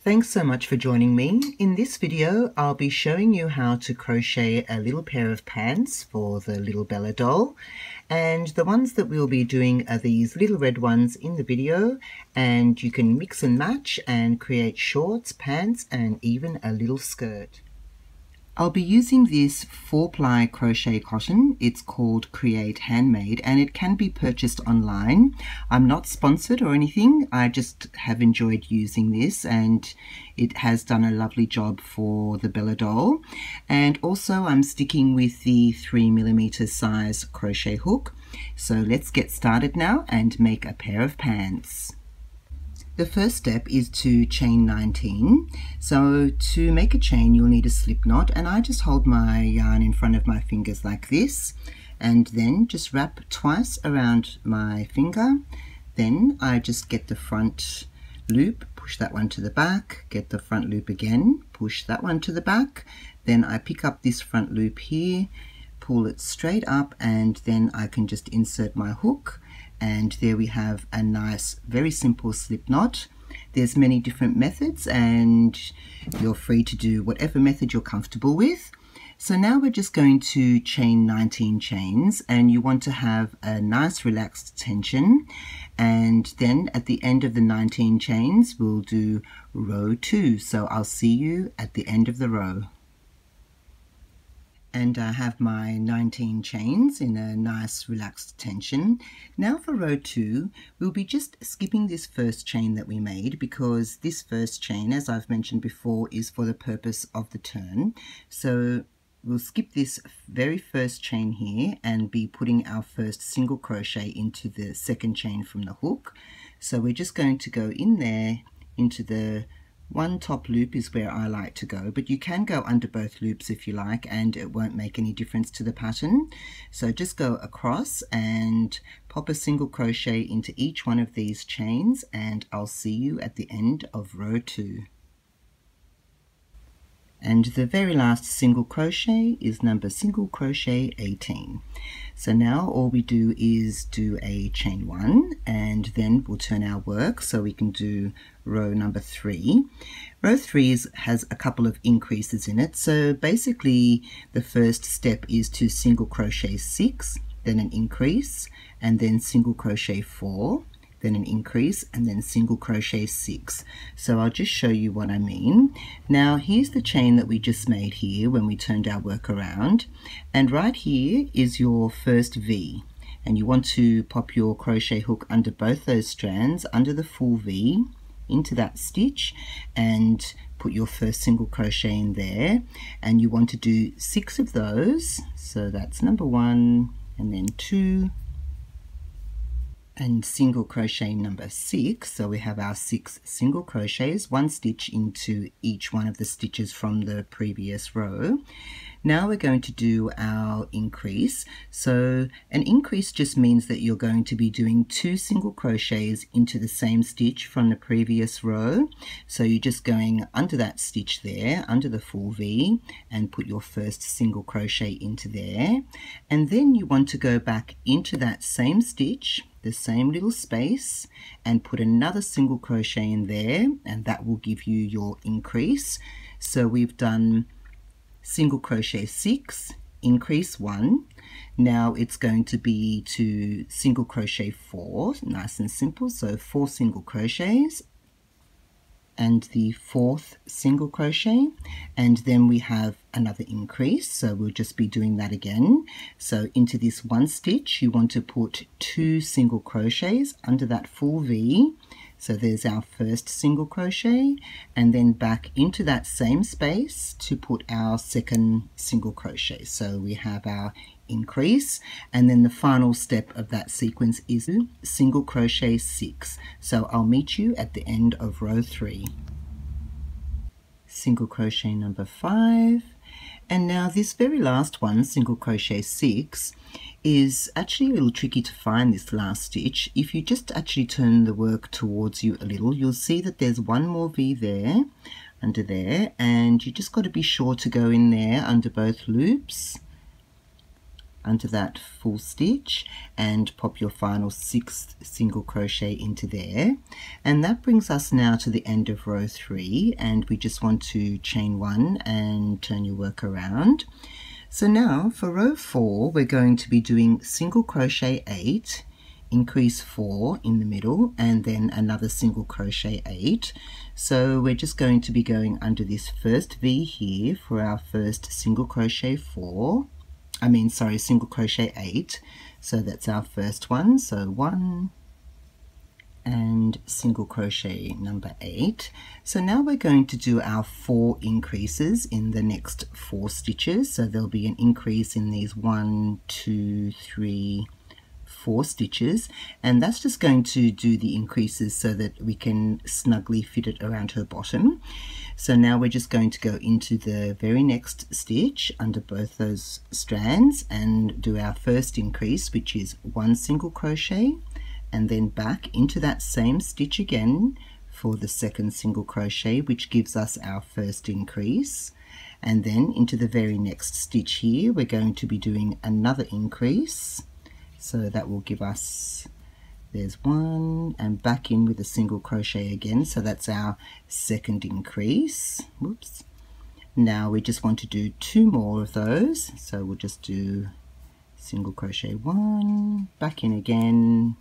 Thanks so much for joining me. In this video, I'll be showing you how to crochet a little pair of pants for the little Bella doll. And the ones that we'll be doing are these little red ones in the video, and you can mix and match and create shorts, pants, and even a little skirt. I'll be using this 4-ply crochet cotton. It's called Create Handmade and it can be purchased online. I'm not sponsored or anything, I just have enjoyed using this and it has done a lovely job for the Bella doll. And also I'm sticking with the 3mm size crochet hook. So let's get started now and make a pair of pants. The first step is to chain 19. So to make a chain you'll need a slip knot, and I just hold my yarn in front of my fingers like this and then just wrap twice around my finger. Then I just get the front loop, push that one to the back, get the front loop again, push that one to the back, then I pick up this front loop here, pull it straight up, and then I can just insert my hook. And there we have a nice, very simple slip knot. There's many different methods and you're free to do whatever method you're comfortable with. So now we're just going to chain 19 chains, and you want to have a nice relaxed tension. And then at the end of the 19 chains, we'll do row 2. So I'll see you at the end of the row. And I have my 19 chains in a nice relaxed tension. Now for row 2, we'll be just skipping this first chain that we made, because this first chain, as I've mentioned before, is for the purpose of the turn. So we'll skip this very first chain here and be putting our first single crochet into the second chain from the hook. So we're just going to go in there into the one top loop is where I like to go, but you can go under both loops if you like and it won't make any difference to the pattern. So just go across and pop a single crochet into each one of these chains, and I'll see you at the end of row 2. And the very last single crochet is number single crochet 18. So now all we do is do a chain 1 and then we'll turn our work so we can do row number 3. Row 3 has a couple of increases in it. So basically the first step is to single crochet 6, then an increase, and then single crochet 4, then an increase, and then single crochet 6. So I'll just show you what I mean. Now here's the chain that we just made here when we turned our work around, and right here is your first V, and you want to pop your crochet hook under both those strands, under the full V, into that stitch, and put your first single crochet in there, and you want to do 6 of those. So that's number 1 and then 2 and single crochet number 6. So we have our 6 single crochets, 1 stitch into each one of the stitches from the previous row. Now we're going to do our increase. So an increase just means that you're going to be doing 2 single crochets into the same stitch from the previous row. So you're just going under that stitch there, under the full V, and put your first single crochet into there. And then you want to go back into that same stitch, the same little space, and put another single crochet in there, and that will give you your increase. So we've done single crochet 6, increase 1. Now it's going to be to single crochet 4, nice and simple. So 4 single crochets and the 4th single crochet, and then we have another increase, so we'll just be doing that again. So into this one stitch you want to put 2 single crochets under that full V. So there's our first single crochet, and then back into that same space to put our second single crochet. So we have our increase, and then the final step of that sequence is single crochet 6. So I'll meet you at the end of row 3. Single crochet number 5, and now this very last one, single crochet 6, is actually a little tricky to find this last stitch. If you just actually turn the work towards you a little, you'll see that there's one more V there, under there, and you just got to be sure to go in there under both loops, under that full stitch and pop your final 6th single crochet into there. And that brings us now to the end of row 3, and we just want to chain 1 and turn your work around. So now for row 4 we're going to be doing single crochet 8, increase 4 in the middle, and then another single crochet 8. So we're just going to be going under this first V here for our first single crochet single crochet 8. So that's our first one. So 1 and single crochet number 8. So now we're going to do our 4 increases in the next 4 stitches. So there'll be an increase in these 1, 2, 3, 4 stitches, and that's just going to do the increases so that we can snugly fit it around her bottom. So now we're just going to go into the very next stitch under both those strands and do our first increase, which is 1 single crochet, and then back into that same stitch again for the 2nd single crochet, which gives us our first increase. And then into the very next stitch here we're going to be doing another increase. So that will give us, there's 1, and back in with a single crochet again. So that's our 2nd increase. Whoops. Now we just want to do 2 more of those. So we'll just do single crochet 1, back in again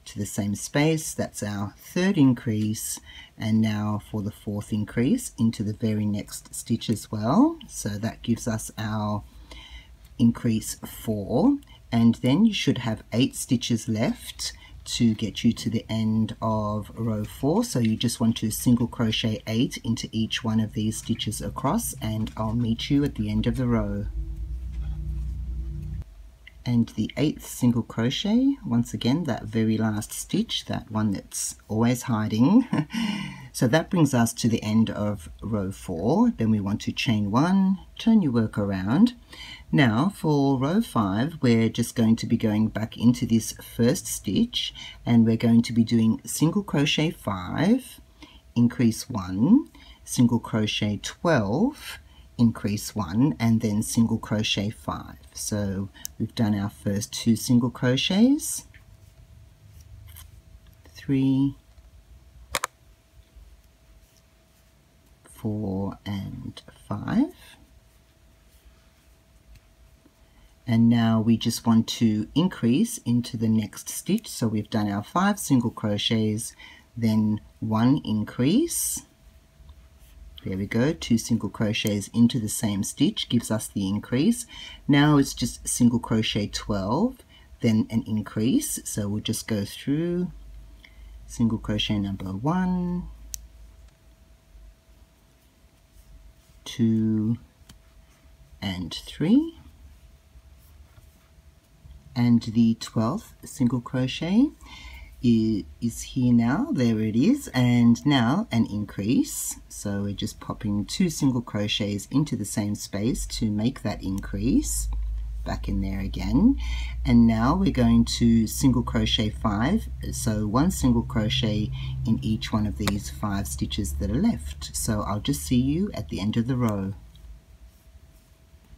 to the same space. That's our 3rd increase. And now for the 4th increase into the very next stitch as well. So that gives us our increase 4. And then you should have 8 stitches left to get you to the end of row 4. So you just want to single crochet 8 into each one of these stitches across, and I'll meet you at the end of the row. And the 8th single crochet, once again that very last stitch, that one that's always hiding. So that brings us to the end of row 4. Then we want to chain 1, turn your work around. Now for row 5 we're just going to be going back into this first stitch, and we're going to be doing single crochet 5, increase 1, single crochet 12, increase 1, and then single crochet 5. So we've done our first 2 single crochets, 3, 4 and 5. And now we just want to increase into the next stitch. So we've done our 5 single crochets, then 1 increase. There we go, 2 single crochets into the same stitch gives us the increase. Now it's just single crochet 12, then an increase. So we'll just go through single crochet number 1, 2 and 3. And the 12th single crochet is here now. There it is. And now an increase. So we're just popping 2 single crochets into the same space to make that increase. Back in there again. And now we're going to single crochet 5. So 1 single crochet in each one of these 5 stitches that are left. So I'll just see you at the end of the row.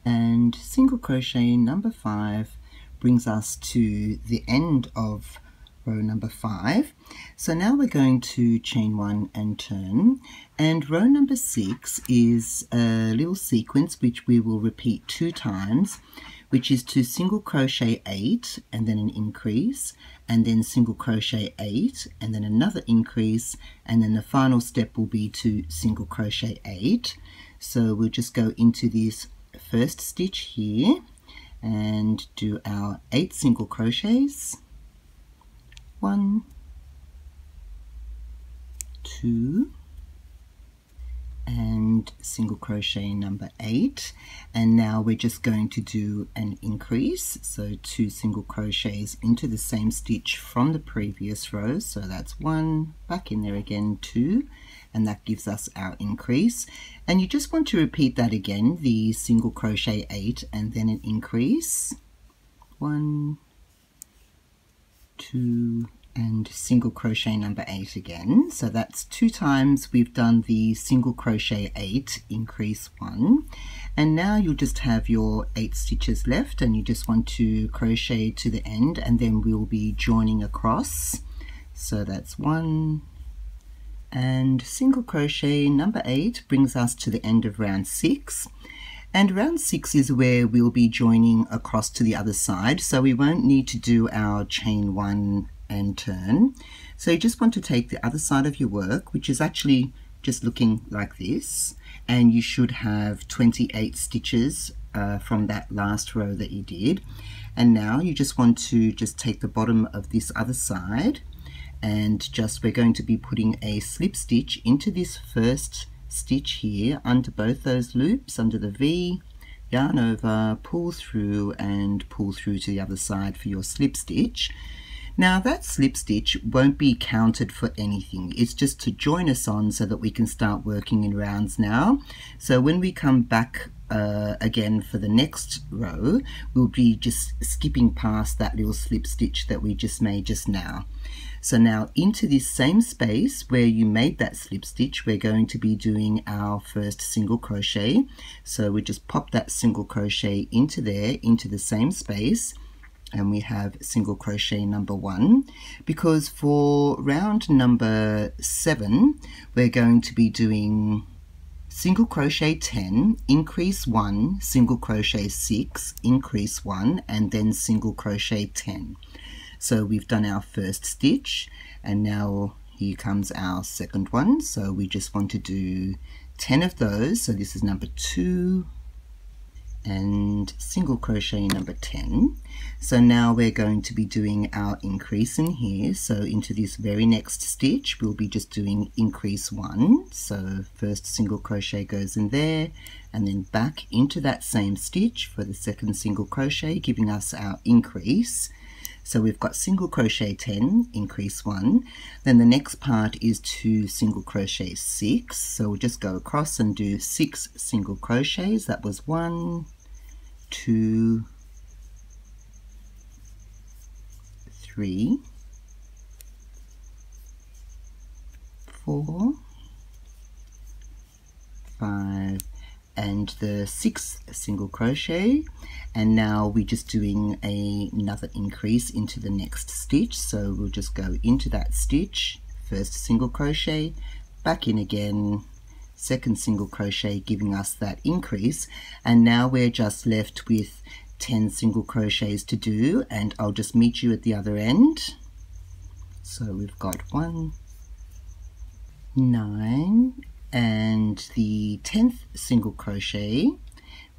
And single crochet number 5 brings us to the end of row number 5. So now we're going to chain 1 and turn, and row number 6 is a little sequence which we will repeat 2 times, which is to single crochet 8 and then an increase, and then single crochet 8 and then another increase, and then the final step will be to single crochet 8. So we'll just go into this first stitch here and do our 8 single crochets, 1, 2, and single crochet number 8. And now we're just going to do an increase, so 2 single crochets into the same stitch from the previous row. So that's 1, back in there again, 2, and that gives us our increase. And you just want to repeat that again, the single crochet 8 and then an increase, 1, 2, and single crochet number 8 again. So that's 2 times we've done the single crochet 8, increase 1, and now you'll just have your 8 stitches left, and you just want to crochet to the end, and then we'll be joining across. So that's 1, and single crochet number 8 brings us to the end of round 6. And round 6 is where we'll be joining across to the other side, so we won't need to do our chain 1 and turn. So you just want to take the other side of your work, which is actually just looking like this, and you should have 28 stitches from that last row that you did. And now you just want to just take the bottom of this other side, and we're going to be putting a slip stitch into this first stitch here under both those loops, under the V, yarn over, pull through, and pull through to the other side for your slip stitch. Now that slip stitch won't be counted for anything, it's just to join us on so that we can start working in rounds now. So when we come back again for the next row, we'll be just skipping past that little slip stitch that we just made just now. So now into this same space where you made that slip stitch, we're going to be doing our first single crochet. So we just pop that single crochet into there, into the same space, and we have single crochet number 1, because for round number 7 we're going to be doing single crochet 10, increase 1, single crochet 6, increase 1, and then single crochet 10. So we've done our first stitch, and now here comes our second one. So we just want to do 10 of those. So this is number 2, and single crochet number 10. So now we're going to be doing our increase in here. So into this very next stitch we'll be just doing increase 1. So first single crochet goes in there, and then back into that same stitch for the second single crochet, giving us our increase. So we've got single crochet 10, increase 1. Then the next part is to single crochet 6. So we'll just go across and do 6 single crochets. That was 1, 2, 3, 4, 5, and the 6th single crochet. And now we're just doing another increase into the next stitch. So we'll just go into that stitch, first single crochet, back in again, second single crochet, giving us that increase. And now we're just left with 10 single crochets to do, and I'll just meet you at the other end. So we've got 1, 9, and the 10th single crochet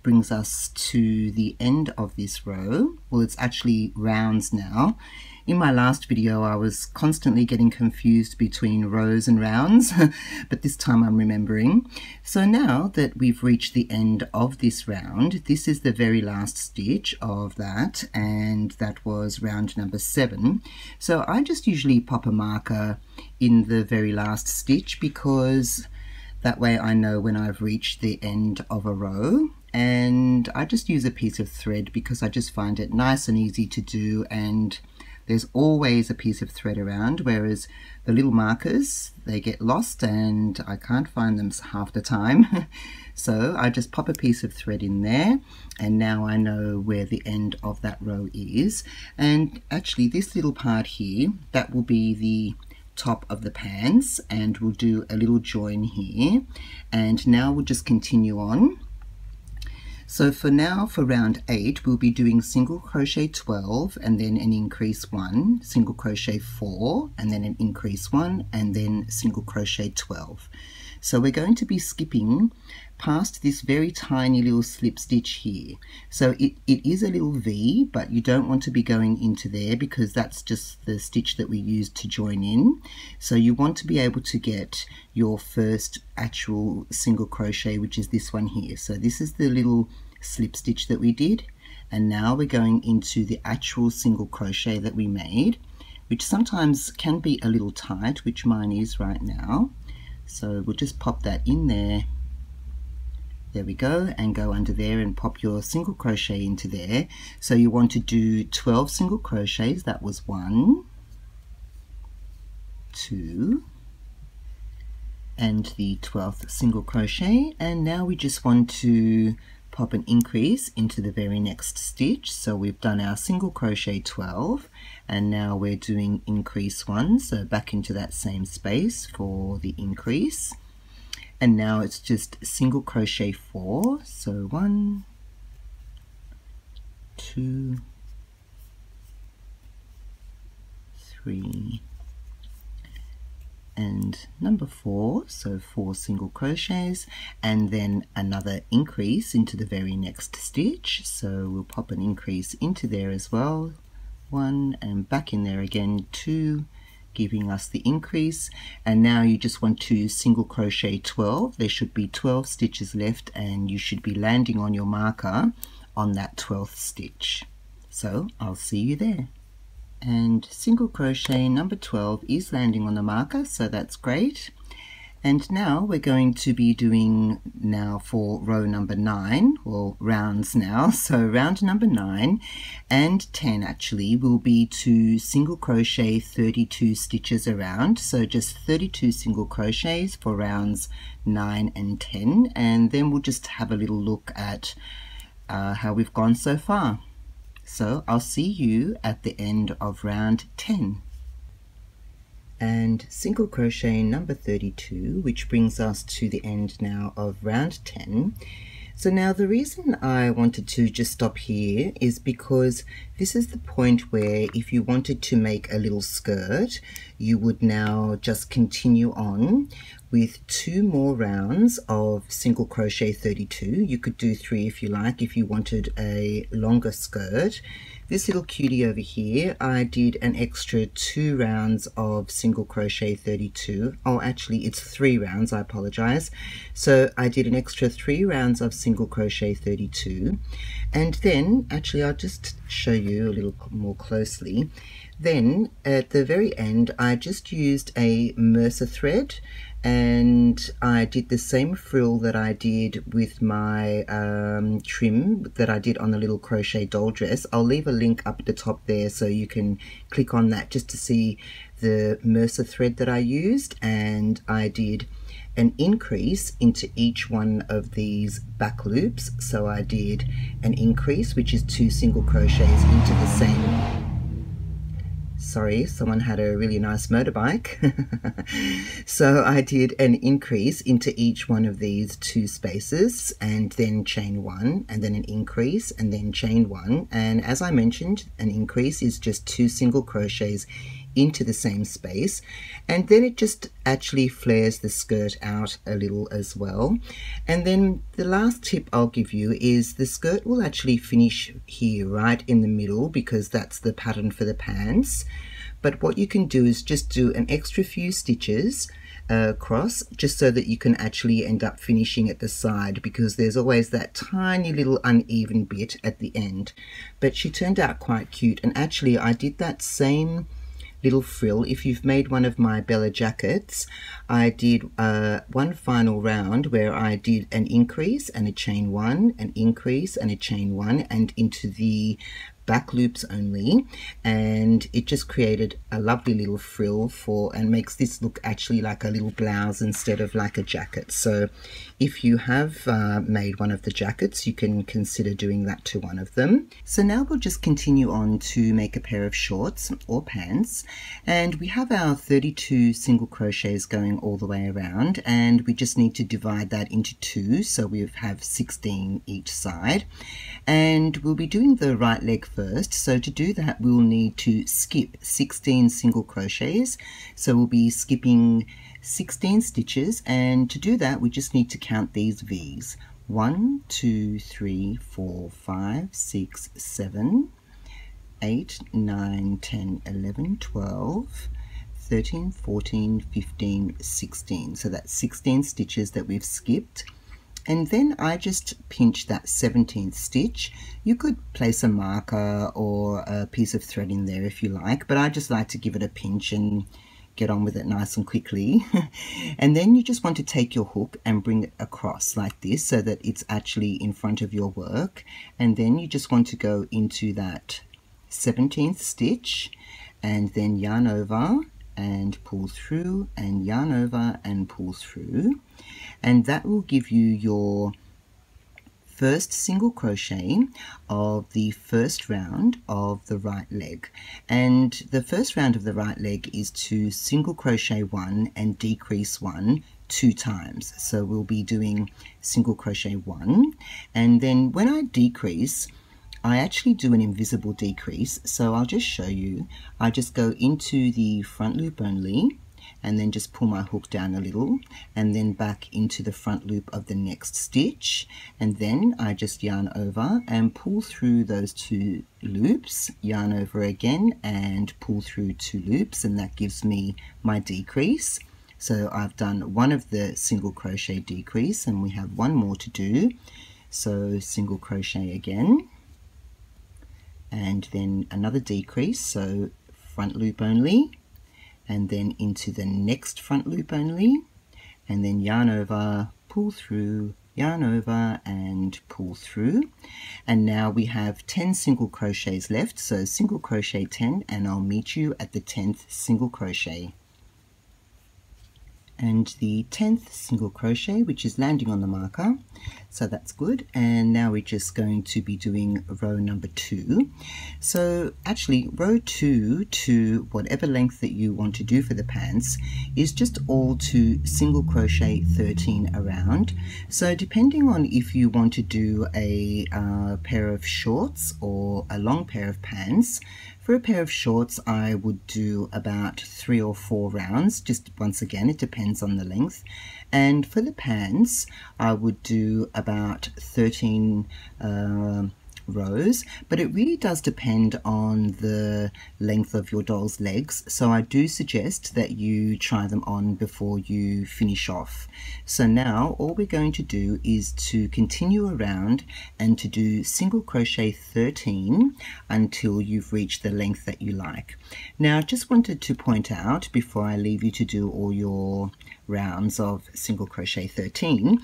brings us to the end of this row. Well, it's actually rounds now. In my last video I was constantly getting confused between rows and rounds, but this time I'm remembering. So now that we've reached the end of this round, this is the very last stitch of that, and that was round number 7. So I just usually pop a marker in the very last stitch, because that way I know when I've reached the end of a row. And I just use a piece of thread because I just find it nice and easy to do, and there's always a piece of thread around, whereas the little markers, they get lost and I can't find them half the time. So I just pop a piece of thread in there, and now I know where the end of that row is. And actually this little part here, that will be the top of the pants, and we'll do a little join here. And now we'll just continue on. So for now, for round 8, we'll be doing single crochet 12 and then an increase 1, single crochet 4 and then an increase 1, and then single crochet 12. So we're going to be skipping past this very tiny little slip stitch here. So it is a little V, but you don't want to be going into there because that's just the stitch that we used to join in. So you want to be able to get your first actual single crochet, which is this one here. So this is the little slip stitch that we did, and now we're going into the actual single crochet that we made, which sometimes can be a little tight, which mine is right now. So we'll just pop that in there. There we go, and go under there and pop your single crochet into there. So you want to do 12 single crochets. That was 1, 2 and the 12th single crochet, and now we just want to pop an increase into the very next stitch. So we've done our single crochet 12 and now we're doing increase 1, so back into that same space for the increase, and now it's just single crochet 4, so 1, 2, 3 and number 4, so 4 single crochets, and then another increase into the very next stitch, so we'll pop an increase into there as well, 1 and back in there again, 2, giving us the increase, and now you just want to single crochet 12. There should be 12 stitches left and you should be landing on your marker on that 12th stitch. So I'll see you there. And single crochet number 12 is landing on the marker, so that's great. And now we're going to be doing now for row number 9, or rounds now, so round number 9 and 10 actually will be to single crochet 32 stitches around, so just 32 single crochets for rounds 9 and 10, and then we'll just have a little look at how we've gone so far. So I'll see you at the end of round 10. And single crochet number 32, which brings us to the end now of round 10. So now the reason I wanted to just stop here is because this is the point where if you wanted to make a little skirt, you would now just continue on with 2 more rounds of single crochet 32. You could do 3 if you like, if you wanted a longer skirt. This little cutie over here, I did an extra 2 rounds of single crochet 32. Oh, actually it's 3 rounds, I apologize. So I did an extra 3 rounds of single crochet 32. And then, actually I'll just show you a little more closely. Then at the very end, I just used a Mercer thread, and I did the same frill that I did with my trim that I did on the little crochet doll dress. I'll leave a link up at the top there so you can click on that just to see the Mercer thread that I used, and I did an increase into each one of these back loops. So I did an increase, which is 2 single crochets into the same. Sorry, someone had a really nice motorbike. So I did an increase into each one of these 2 spaces, and then chain 1, and then an increase, and then chain 1. And as I mentioned, an increase is just 2 single crochets into the same space, and then it just actually flares the skirt out a little as well. And then the last tip I'll give you is the skirt will actually finish here right in the middle because that's the pattern for the pants. But what you can do is just do an extra few stitches across, just so that you can actually end up finishing at the side, because there's always that tiny little uneven bit at the end. But she turned out quite cute, and actually I did that same little frill. If you've made one of my Bella jackets, I did one final round where I did an increase and a chain 1, an increase and a chain 1, and into the back loops only, and it just created a lovely little frill for, and makes this look actually like a little blouse instead of like a jacket. So if you have made one of the jackets, you can consider doing that to one of them. So now we'll just continue on to make a pair of shorts or pants, and we have our 32 single crochets going all the way around, and we just need to divide that into 2, so we have 16 each side, and we'll be doing the right leg first. So to do that, we'll need to skip 16 single crochets, so we'll be skipping 16 stitches, and to do that we just need to count these V's: 1, 2, 3, 4, 5, 6, 7, 8, 9, 10, 11, 12, 13, 14, 15, 16. So that's 16 stitches that we've skipped. And then I just pinch that 17th stitch. You could place a marker or a piece of thread in there if you like, but I just like to give it a pinch and get on with it nice and quickly. And then you just want to take your hook and bring it across like this so that it's actually in front of your work. And then you just want to go into that 17th stitch and then yarn over and pull through, and yarn over and pull through, and that will give you your first single crochet of the first round of the right leg. And the first round of the right leg is to single crochet 1 and decrease 1 2 times. So we'll be doing single crochet 1, and then when I decrease, I actually do an invisible decrease. So I'll just show you. I just go into the front loop only, and then just pull my hook down a little, and then back into the front loop of the next stitch, and then I just yarn over and pull through those 2 loops, yarn over again and pull through 2 loops, and that gives me my decrease. So I've done one of the single crochet decrease, and we have one more to do. So single crochet again, and then another decrease, so front loop only, and then into the next front loop only, and then yarn over, pull through, yarn over and pull through. And now we have 10 single crochets left, so single crochet 10, and I'll meet you at the 10th single crochet. And the 10th single crochet, which is landing on the marker, so that's good. And now we're just going to be doing row number 2. So actually row 2 to whatever length that you want to do for the pants is just all to single crochet 13 around. So depending on if you want to do a pair of shorts or a long pair of pants, for a pair of shorts, I would do about 3 or 4 rounds. Just once again, it depends on the length. And for the pants, I would do about 13 rows, but it really does depend on the length of your doll's legs. So I do suggest that you try them on before you finish off. So now all we're going to do is to continue around and to do single crochet 13 until you've reached the length that you like. Now I just wanted to point out before I leave you to do all your rounds of single crochet 13,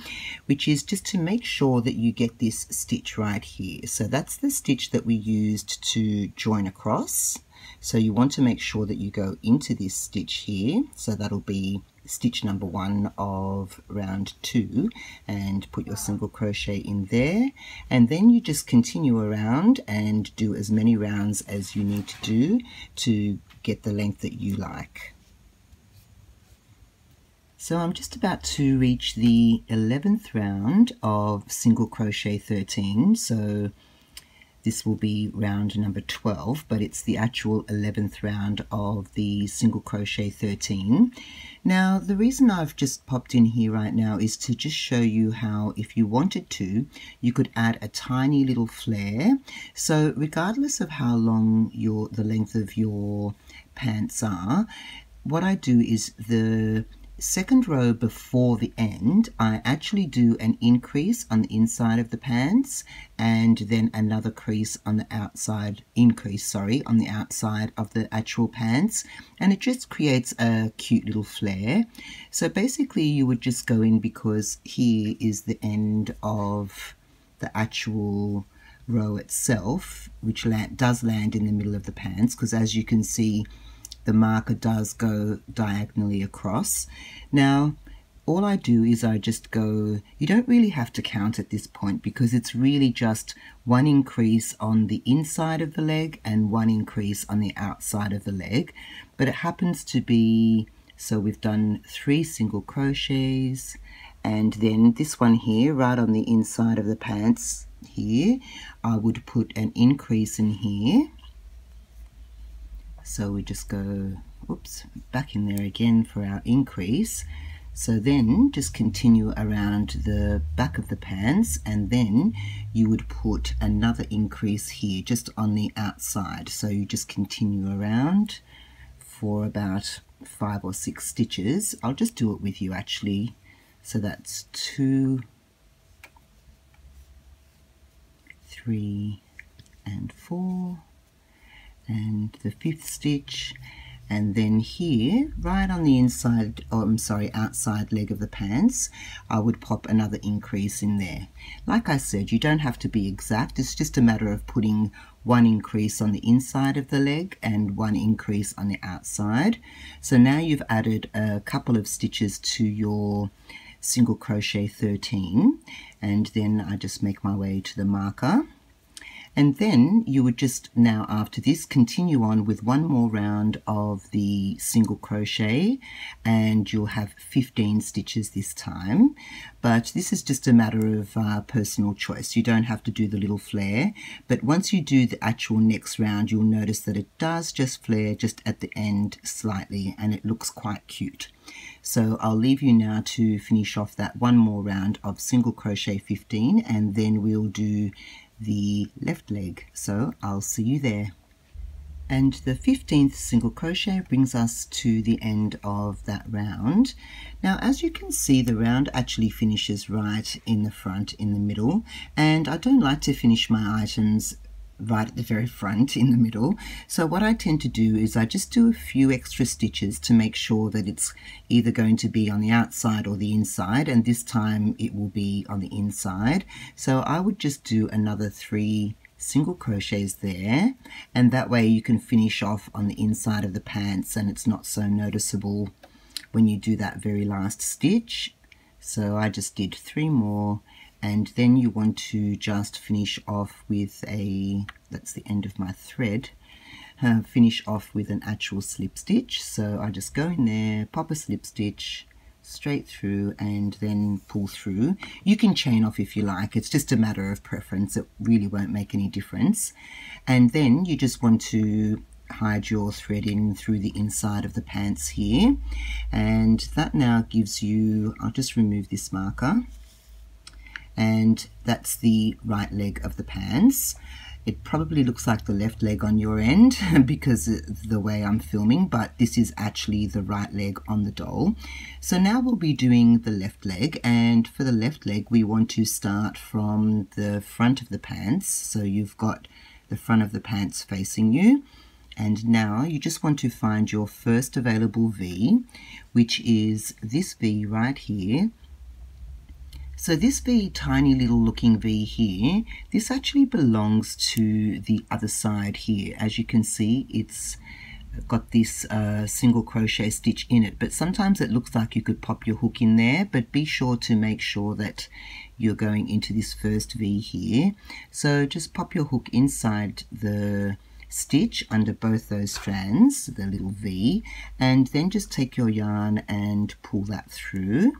which is just to make sure that you get this stitch right here. So that's the stitch that we used to join across. So you want to make sure that you go into this stitch here. So that'll be stitch number 1 of round 2, and put your single crochet in there, and then you just continue around and do as many rounds as you need to do to get the length that you like. So I'm just about to reach the 11th round of single crochet 13, so this will be round number 12, but it's the actual 11th round of the single crochet 13. Now the reason I've just popped in here right now is to just show you how, if you wanted to, you could add a tiny little flare. So regardless of how long the length of your pants are, what I do is the second row before the end, I actually do an increase on the inside of the pants, and then another crease on the outside, on the outside of the actual pants, and it just creates a cute little flare. So basically you would just go in, because here is the end of the actual row itself, which does land in the middle of the pants, because as you can see, the marker does go diagonally across. Now, all I do is I just go, you don't really have to count at this point, because it's really just one increase on the inside of the leg and one increase on the outside of the leg. But it happens to be, so we've done 3 single crochets, and then this one here, right on the inside of the pants here, I would put an increase in here. So we just go, oops, back in there again for our increase. So then just continue around the back of the pants, and then you would put another increase here just on the outside. So you just continue around for about 5 or 6 stitches. I'll just do it with you actually. So that's 2, 3 and 4. And the 5th stitch, and then here right on the inside, outside leg of the pants, I would pop another increase in there. Like I said, you don't have to be exact, it's just a matter of putting one increase on the inside of the leg and one increase on the outside. So now you've added a couple of stitches to your single crochet 13, and then I just make my way to the marker. And then you would just now, after this, continue on with one more round of the single crochet, and you'll have 15 stitches this time. But this is just a matter of personal choice. You don't have to do the little flare, but once you do the actual next round, you'll notice that it does just flare just at the end slightly, and it looks quite cute. So I'll leave you now to finish off that one more round of single crochet 15, and then we'll do the left leg. So I'll see you there. And the 15th single crochet brings us to the end of that round. Now, as you can see, the round actually finishes right in the front, in the middle, and I don't like to finish my items right at the very front in the middle. So what I tend to do is I just do a few extra stitches to make sure that it's either going to be on the outside or the inside, and this time it will be on the inside. So I would just do another 3 single crochets there, and that way you can finish off on the inside of the pants and it's not so noticeable when you do that very last stitch. So I just did 3 more, and then you want to just finish off with that's the end of my thread, finish off with an actual slip stitch. So I just go in there, pop a slip stitch straight through, and then pull through. You can chain off if you like, it's just a matter of preference, it really won't make any difference. And then you just want to hide your thread in through the inside of the pants here, and that now gives you, I'll just remove this marker, and that's the right leg of the pants. It probably looks like the left leg on your end because of the way I'm filming, but this is actually the right leg on the doll. So now we'll be doing the left leg, and for the left leg we want to start from the front of the pants. So you've got the front of the pants facing you, and now you just want to find your first available V, which is this V right here. So this V, tiny little looking V here, this actually belongs to the other side here. As you can see, it's got this single crochet stitch in it, but sometimes it looks like you could pop your hook in there, but be sure to make sure that you're going into this first V here. So just pop your hook inside the stitch under both those strands, the little V, and then just take your yarn and pull that through.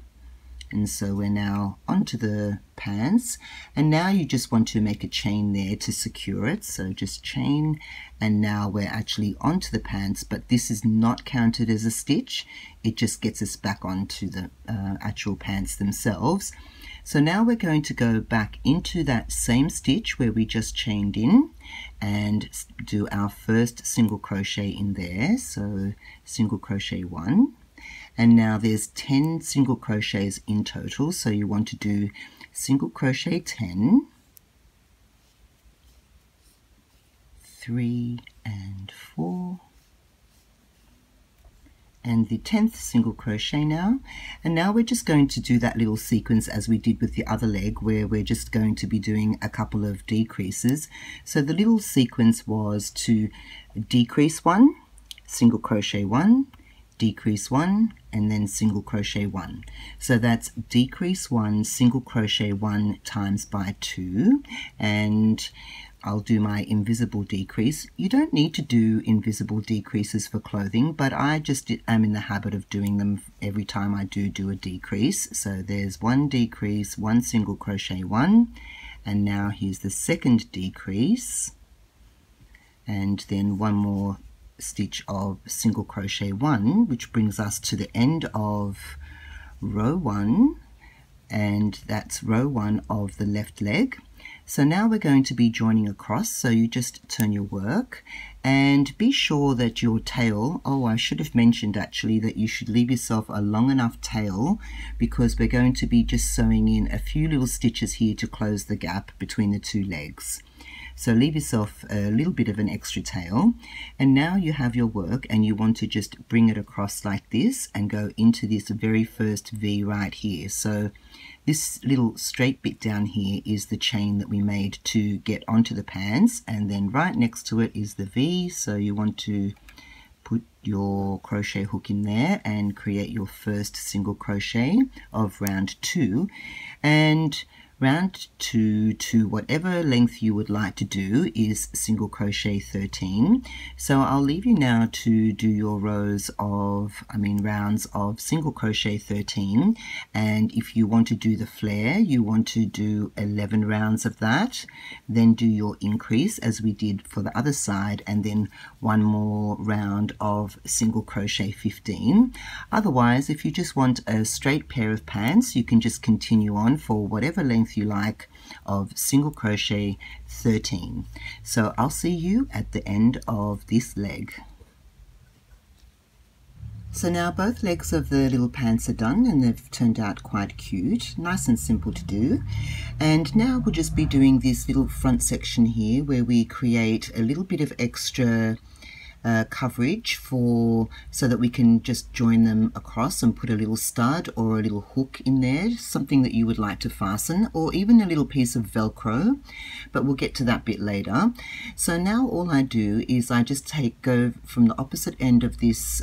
And so we're now onto the pants, and now you just want to make a chain there to secure it. So just chain, and now we're actually onto the pants, but this is not counted as a stitch. It just gets us back onto the actual pants themselves. So now we're going to go back into that same stitch where we just chained in and do our first single crochet in there. So single crochet 1. And now there's 10 single crochets in total, so you want to do single crochet 10, 3 and 4, and the 10th single crochet now. And now we're just going to do that little sequence as we did with the other leg, where we're just going to be doing a couple of decreases. So the little sequence was to decrease 1, single crochet 1, decrease 1, and then single crochet 1. So that's decrease 1, single crochet 1 times by 2, and I'll do my invisible decrease. You don't need to do invisible decreases for clothing, but I just am in the habit of doing them every time I do a decrease. So there's 1 decrease, 1 single crochet 1, and now here's the second decrease, and then 1 more stitch of single crochet 1, which brings us to the end of row 1, and that's row 1 of the left leg. So now we're going to be joining across, so you just turn your work and be sure that your tail, oh, I should have mentioned actually that you should leave yourself a long enough tail, because we're going to be just sewing in a few little stitches here to close the gap between the 2 legs. So leave yourself a little bit of an extra tail, and now you have your work and you want to just bring it across like this and go into this very first V right here. So this little straight bit down here is the chain that we made to get onto the pants, and then right next to it is the V, so you want to put your crochet hook in there and create your first single crochet of round 2, and round 2 to whatever length you would like to do is single crochet 13. So I'll leave you now to do your rounds of single crochet 13, and if you want to do the flare, you want to do 11 rounds of that, then do your increase as we did for the other side, and then one more round of single crochet 15. Otherwise, if you just want a straight pair of pants, you can just continue on for whatever length you like of single crochet 13. So I'll see you at the end of this leg. So now both legs of the little pants are done, and they've turned out quite cute, nice and simple to do. And now we'll just be doing this little front section here where we create a little bit of extra coverage so that we can just join them across and put a little stud or a little hook in there, something that you would like to fasten, or even a little piece of Velcro, but we'll get to that bit later. So now all I do is I just go from the opposite end of this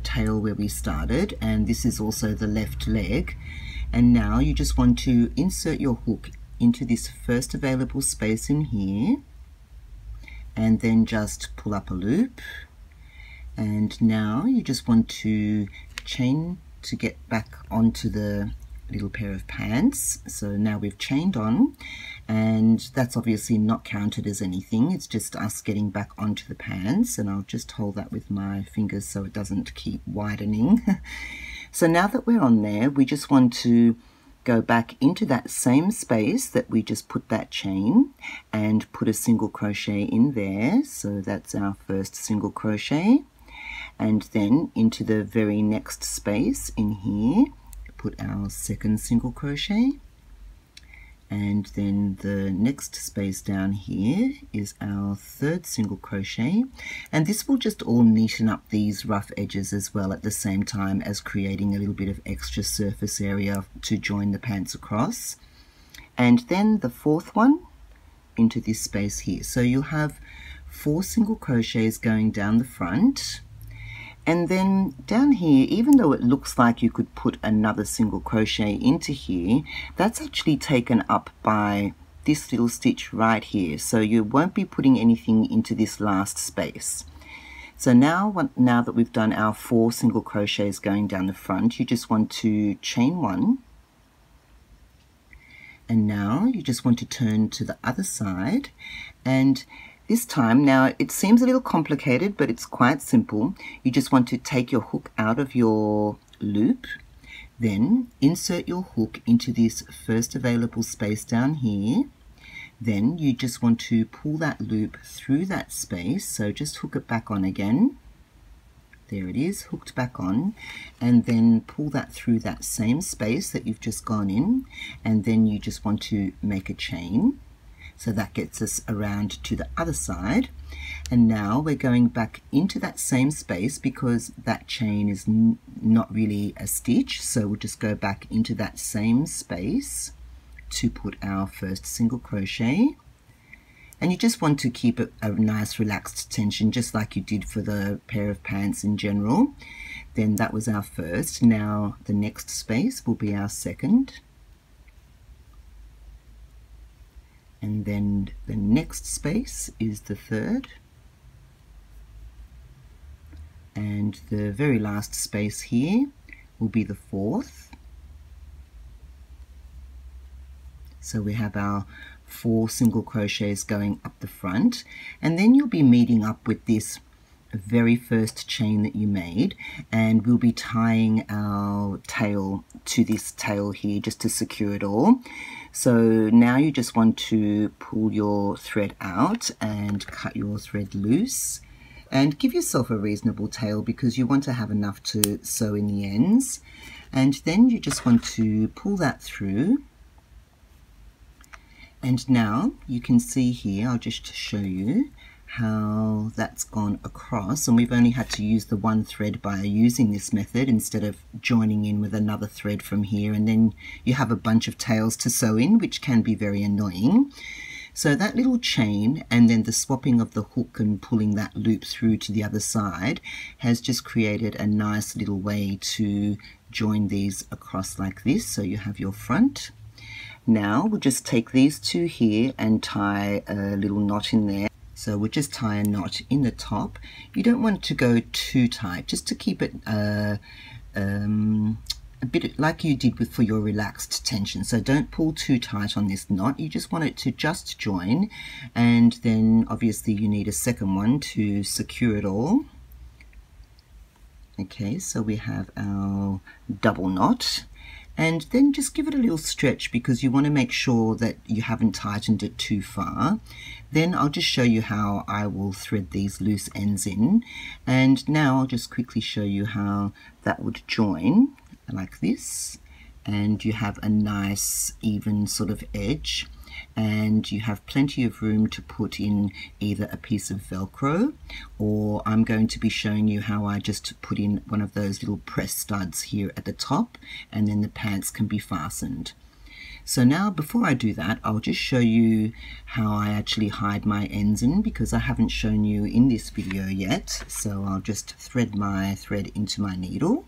tail where we started, and this is also the left leg, and now you just want to insert your hook into this first available space in here, and then just pull up a loop, and now you just want to chain to get back onto the little pair of pants. So now we've chained on, and that's obviously not counted as anything, it's just us getting back onto the pants, and I'll just hold that with my fingers so it doesn't keep widening. So now that we're on there, we just want to go back into that same space that we just put that chain and put a single crochet in there. So that's our first single crochet, and then into the very next space in here put our second single crochet, and then the next space down here is our third single crochet, and this will just all neaten up these rough edges as well at the same time as creating a little bit of extra surface area to join the pants across. And then the fourth one into this space here, so you'll have 4 single crochets going down the front, and then down here, even though it looks like you could put another single crochet into here, that's actually taken up by this little stitch right here, so you won't be putting anything into this last space. So now that we've done our 4 single crochets going down the front, you just want to chain 1, and now you just want to turn to the other side, and this time, now it seems a little complicated, but it's quite simple. You just want to take your hook out of your loop, then insert your hook into this first available space down here. Then you just want to pull that loop through that space, so just hook it back on again. There it is, hooked back on, and then pull that through that same space that you've just gone in, and then you just want to make a chain. So that gets us around to the other side, and now we're going back into that same space because that chain is not really a stitch, so we'll just go back into that same space to put our first single crochet. And you just want to keep it a nice relaxed tension, just like you did for the pair of pants in general. Then that was our first. Now the next space will be our second, and then the next space is the third, and the very last space here will be the fourth. So we have our 4 single crochets going up the front, and then you'll be meeting up with this very first chain that you made, and we'll be tying our tail to this tail here just to secure it all. So now you just want to pull your thread out and cut your thread loose, and give yourself a reasonable tail because you want to have enough to sew in the ends. And then you just want to pull that through, and now you can see here, I'll just show you how that's gone across, and we've only had to use the one thread by using this method instead of joining in with another thread from here, and then you have a bunch of tails to sew in, which can be very annoying. So that little chain and then the swapping of the hook and pulling that loop through to the other side has just created a nice little way to join these across like this. So you have your front. Now we'll just take these two here and tie a little knot in there. So we'll just tie a knot in the top. You don't want it to go too tight, just to keep it a bit like you did for your relaxed tension. So don't pull too tight on this knot. You just want it to just join, and then obviously you need a second one to secure it all. Okay, so we have our double knot, and then just give it a little stretch because you want to make sure that you haven't tightened it too far. Then I'll just show you how I will thread these loose ends in, and now I'll just quickly show you how that would join like this, and you have a nice even sort of edge, and you have plenty of room to put in either a piece of Velcro, or I'm going to be showing you how I just put in one of those little press studs here at the top, and then the pants can be fastened. So now before I do that, I'll just show you how I actually hide my ends in, because I haven't shown you in this video yet. So I'll just thread my thread into my needle.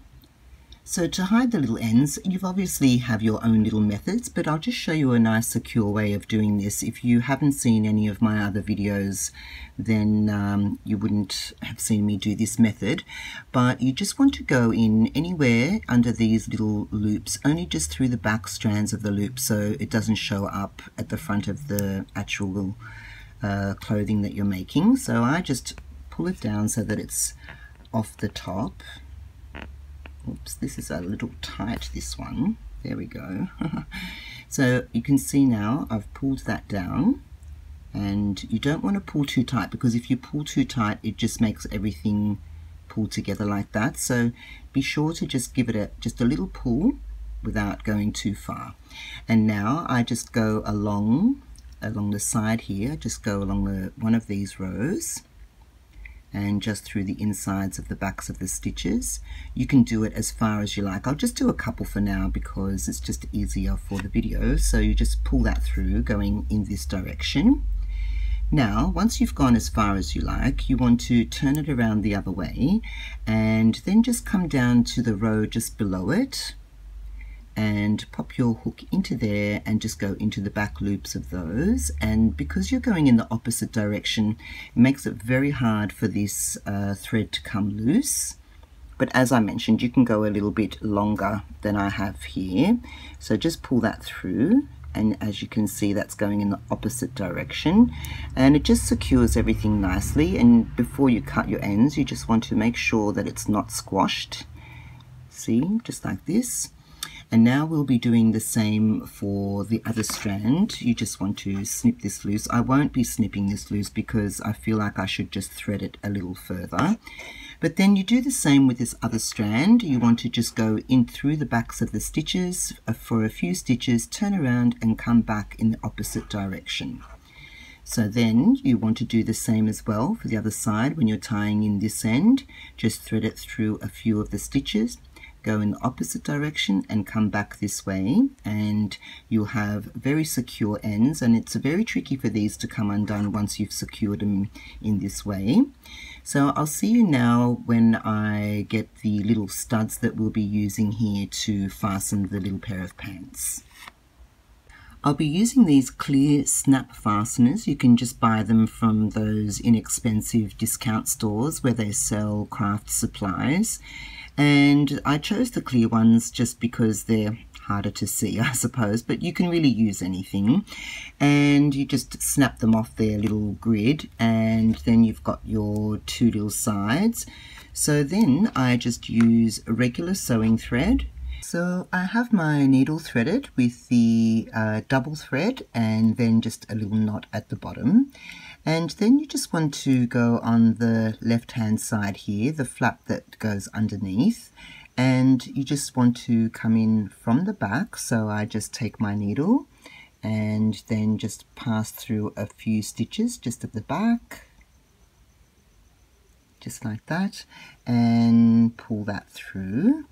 So to hide the little ends, you've obviously have your own little methods, but I'll just show you a nice secure way of doing this. If you haven't seen any of my other videos, then you wouldn't have seen me do this method. But you just want to go in anywhere under these little loops, only just through the back strands of the loop, so it doesn't show up at the front of the actual clothing that you're making. So I just pull it down so that it's off the top. Oops, this is a little tight, this one. There we go. So you can see now I've pulled that down, and you don't want to pull too tight, because if you pull too tight it just makes everything pull together like that. So be sure to just give it just a little pull without going too far. And now I just go along the side here, just go along one of these rows, and just through the insides of the backs of the stitches. You can do it as far as you like. I'll just do a couple for now because it's just easier for the video. So you just pull that through going in this direction. Now once you've gone as far as you like, you want to turn it around the other way, and then just come down to the row just below it and pop your hook into there and just go into the back loops of those. And because you're going in the opposite direction, it makes it very hard for this thread to come loose. But as I mentioned, you can go a little bit longer than I have here. So just pull that through, and as you can see, that's going in the opposite direction, and it just secures everything nicely. And before you cut your ends, you just want to make sure that it's not squashed. See, just like this. And now we'll be doing the same for the other strand. You just want to snip this loose. I won't be snipping this loose because I feel like I should just thread it a little further. But then you do the same with this other strand. You want to just go in through the backs of the stitches for a few stitches, turn around and come back in the opposite direction. So then you want to do the same as well for the other side. When you're tying in this end, just thread it through a few of the stitches, go in the opposite direction and come back this way, and you'll have very secure ends. And it's very tricky for these to come undone once you've secured them in this way. So I'll see you now when I get the little studs that we'll be using here to fasten the little pair of pants. I'll be using these clear snap fasteners. You can just buy them from those inexpensive discount stores where they sell craft supplies. And I chose the clear ones just because they're harder to see, I suppose, but you can really use anything. And you just snap them off their little grid, and then you've got your two little sides. So then I just use a regular sewing thread. So I have my needle threaded with the double thread and then just a little knot at the bottom. And then you just want to go on the left hand side here, the flap that goes underneath, and you just want to come in from the back. So I just take my needle and then just pass through a few stitches just at the back, just like that, and pull that through.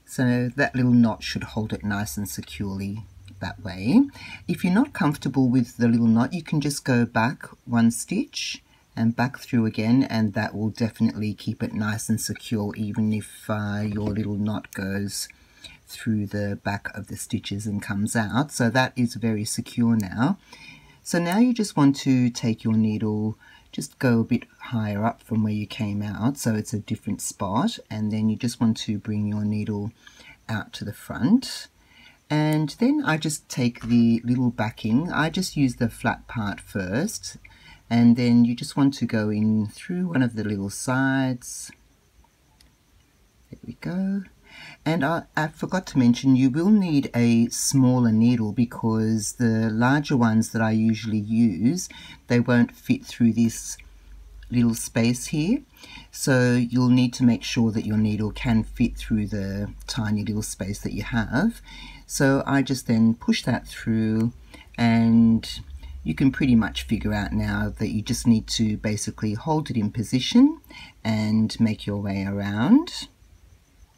So that little knot should hold it nice and securely that way. If you're not comfortable with the little knot, you can just go back one stitch and back through again, and that will definitely keep it nice and secure, even if your little knot goes through the back of the stitches and comes out. So that is very secure now. So now you just want to take your needle, just go a bit higher up from where you came out, so it's a different spot, and then you just want to bring your needle out to the front. And then I just take the little backing, I just use the flat part first, and then you just want to go in through one of the little sides. There we go. And I forgot to mention, you will need a smaller needle because the larger ones that I usually use, they won't fit through this little space here. So you'll need to make sure that your needle can fit through the tiny little space that you have. So I just then push that through, and you can pretty much figure out now that you just need to basically hold it in position and make your way around.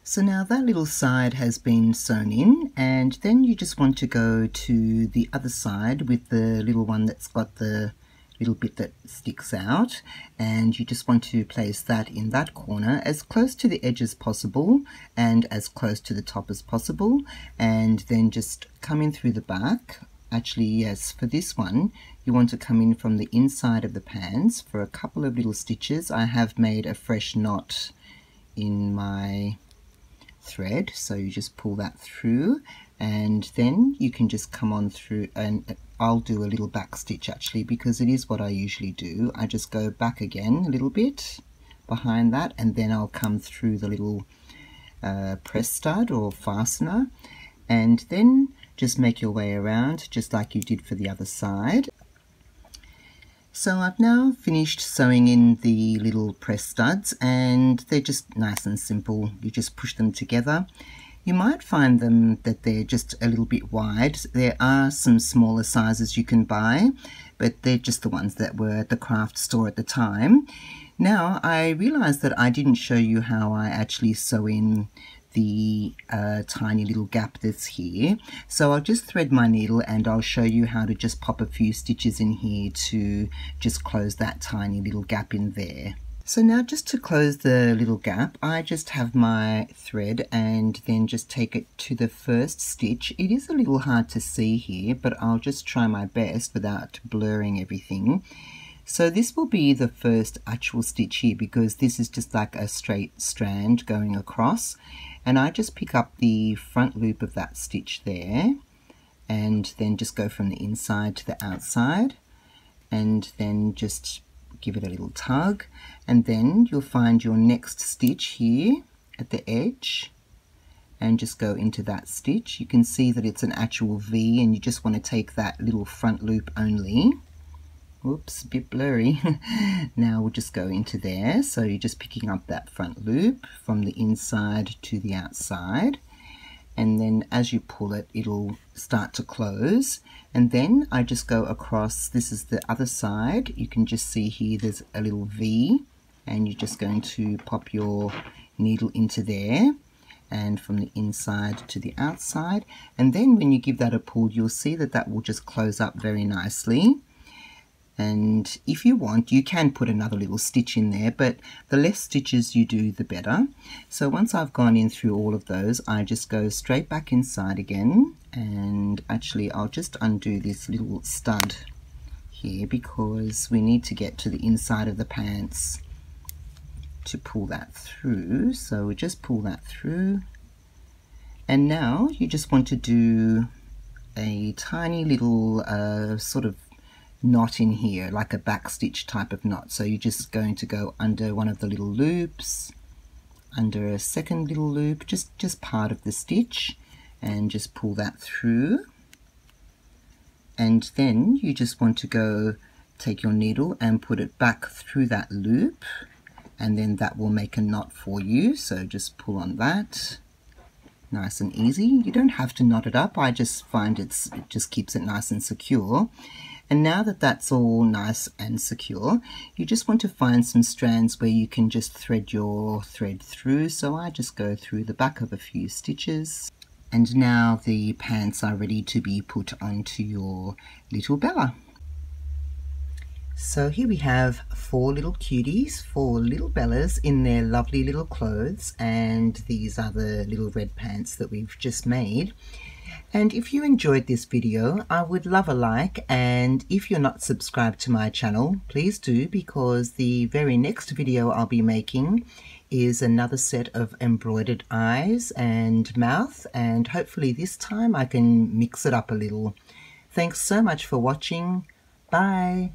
So now that little side has been sewn in, and then you just want to go to the other side with the little one that's got the little bit that sticks out, and you just want to place that in that corner as close to the edge as possible and as close to the top as possible, and then just come in through the back. Actually, yes, for this one you want to come in from the inside of the pants for a couple of little stitches. I have made a fresh knot in my thread, so you just pull that through, and then you can just come on through, and I'll do a little back stitch actually because it is what I usually do. I just go back again a little bit behind that, and then I'll come through the little press stud or fastener, and then just make your way around just like you did for the other side. So I've now finished sewing in the little press studs, and they're just nice and simple. You just push them together. You might find them that they're just a little bit wide. There are some smaller sizes you can buy, but they're just the ones that were at the craft store at the time. Now I realized that I didn't show you how I actually sew in the tiny little gap that's here. So I'll just thread my needle and I'll show you how to just pop a few stitches in here to just close that tiny little gap in there. So now just to close the little gap, I just have my thread and then just take it to the first stitch. It is a little hard to see here, but I'll just try my best without blurring everything. So this will be the first actual stitch here because this is just like a straight strand going across, and I just pick up the front loop of that stitch there and then just go from the inside to the outside, and then just give it a little tug, and then you'll find your next stitch here at the edge and just go into that stitch. You can see that it's an actual V, and you just want to take that little front loop only. Whoops, a bit blurry. Now we'll just go into there. So you're just picking up that front loop from the inside to the outside, and then as you pull it, it'll start to close. And then I just go across. This is the other side. You can just see here there's a little V, and you're just going to pop your needle into there and from the inside to the outside, and then when you give that a pull, you'll see that that will just close up very nicely. And if you want, you can put another little stitch in there, but the less stitches you do, the better. So once I've gone in through all of those, I just go straight back inside again, and actually I'll just undo this little stud here because we need to get to the inside of the pants to pull that through. So we just pull that through, and now you just want to do a tiny little sort of knot in here, like a back stitch type of knot. So you're just going to go under one of the little loops, under a second little loop, just part of the stitch, and just pull that through. And then you just want to go take your needle and put it back through that loop, and then that will make a knot for you. So just pull on that, nice and easy. You don't have to knot it up. I just find it just keeps it nice and secure. And now that that's all nice and secure, you just want to find some strands where you can just thread your thread through. So I just go through the back of a few stitches. And now the pants are ready to be put onto your little Bella. So here we have 4 little cuties, 4 little Bellas in their lovely little clothes, and these are the little red pants that we've just made. And if you enjoyed this video, I would love a like, and if you're not subscribed to my channel, please do, because the very next video I'll be making is another set of embroidered eyes and mouth, and hopefully this time I can mix it up a little. Thanks so much for watching. Bye.